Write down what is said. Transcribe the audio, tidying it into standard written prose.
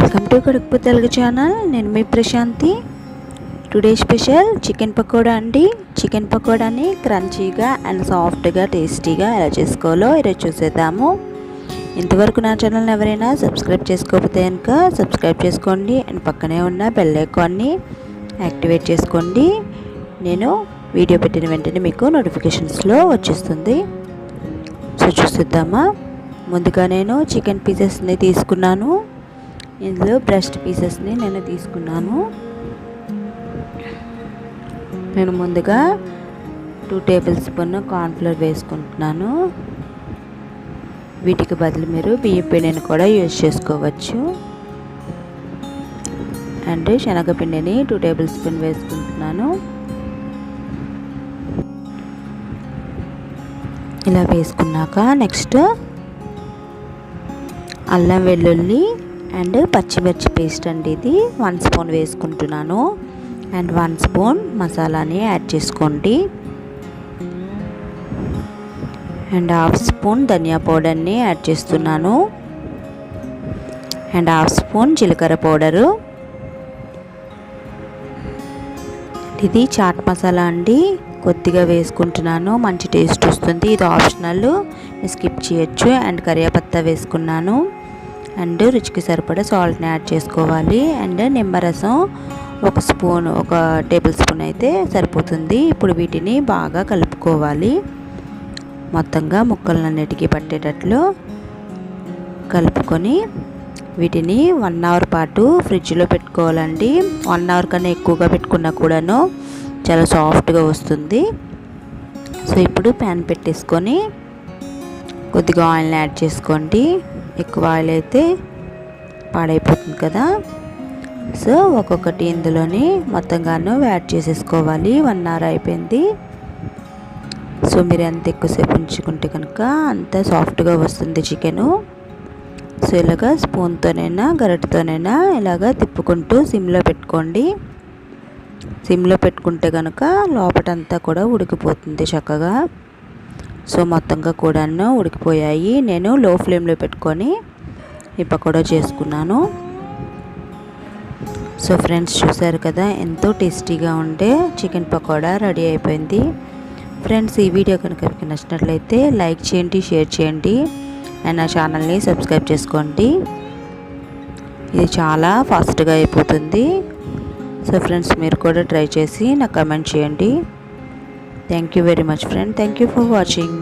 Welcome to కడుపు Telugu channel. నేను మీ Prashanthi. Today special chicken pakoda అండి. చికెన్ పకోడాని క్రంచీగా అండ్ సాఫ్ట్గా టేస్టీగా ఎలా చేసుకోవాలో ఈరోజు చూసేద్దాము. ఇంతవరకు నా ఛానల్ని ఎవరైనా సబ్స్క్రైబ్ చేసుకోకపోతే కనుక సబ్స్క్రైబ్ చేసుకోండి అండ్ పక్కనే ఉన్న బెల్ ఐకాన్ని యాక్టివేట్ చేసుకోండి. నేను వీడియో పెట్టిన వెంటనే మీకు నోటిఫికేషన్స్లో వచ్చేస్తుంది. సో చూసేద్దామా. ముందుగా నేను చికెన్ పీసెస్ని తీసుకున్నాను. ఇందులో బ్రెస్ట్ పీసెస్ని నేను తీసుకున్నాను. నేను ముందుగా 2 టేబుల్ స్పూన్ కార్న్ఫ్లోర్ వేసుకుంటున్నాను. వీటికి బదులు మీరు బియ్యం పిండిని కూడా యూజ్ చేసుకోవచ్చు. అండ్ శనగపిండిని 2 టేబుల్ స్పూన్ వేసుకుంటున్నాను. ఇలా వేసుకున్నాక నెక్స్ట్ అల్లం వెల్లుల్లి అండ్ పచ్చిమిర్చి పేస్ట్ అండి. ఇది 1 స్పూన్ వేసుకుంటున్నాను. అండ్ 1 స్పూన్ మసాలాని యాడ్ చేసుకోండి. అండ్ 1/2 స్పూన్ ధనియా పౌడర్ని యాడ్ చేస్తున్నాను. అండ్ 1/2 స్పూన్ జీలకర్ర పౌడరు. ఇది చాట్ మసాలా అండి, కొద్దిగా వేసుకుంటున్నాను, మంచి టేస్ట్ వస్తుంది. ఇది ఆప్షనల్, మీరు స్కిప్ చేయొచ్చు. అండ్ కరివేపత్తా వేసుకున్నాను. అండ్ రుచికి సరిపడా సాల్ట్ని యాడ్ చేసుకోవాలి. అండ్ నిమ్మరసం 1 టేబుల్ స్పూన్ అయితే సరిపోతుంది. ఇప్పుడు వీటిని బాగా కలుపుకోవాలి. మొత్తంగా ముక్కలన్నిటికీ పట్టేటట్లు కలుపుకొని వీటిని 1 అవర్ పాటు ఫ్రిడ్జ్లో పెట్టుకోవాలండి. 1 అవర్ కన్నా ఎక్కువగా పెట్టుకున్నా కూడాను చాలా సాఫ్ట్గా వస్తుంది. సో ఇప్పుడు ప్యాన్ పెట్టేసుకొని కొద్దిగా ఆయిల్ని యాడ్ చేసుకోండి. ఎక్కువ ఆయిల్ అయితే పాడైపోతుంది కదా. సో ఒక్కొక్కటి ఇందులోని మొత్తంగాను యాడ్ చేసేసుకోవాలి. 1 అవర్ అయిపోయింది. సో మీరు ఎంత ఎక్కువసేపు ఉంచుకుంటే కనుక అంత సాఫ్ట్గా వస్తుంది చికెను. సో ఇలాగా స్పూన్తోనైనా గరిటెతోనైనా ఇలాగా తిప్పుకుంటూ సిమ్లో పెట్టుకోండి. సిమ్లో పెట్టుకుంటే కనుక లోపటంతా కూడా ఉడికిపోతుంది చక్కగా. సో మొత్తంగా కూడాను ఉడికిపోయాయి. నేను లో ఫ్లేమ్లో పెట్టుకొని ఈ పకోడా చేసుకున్నాను. సో ఫ్రెండ్స్ చూసారు కదా, ఎంతో టేస్టీగా ఉండే చికెన్ పకోడా రెడీ అయిపోయింది. ఫ్రెండ్స్ ఈ వీడియో కనుక మీకు నచ్చినట్లయితే లైక్ చేయండి, షేర్ చేయండి అండ్ నా ఛానల్ని సబ్స్క్రైబ్ చేసుకోండి. ఇది చాలా ఫాస్ట్గా అయిపోతుంది. సో ఫ్రెండ్స్ మీరు కూడా ట్రై చేసి నాకు కమెంట్ చేయండి. Thank you very much friend. Thank you for watching.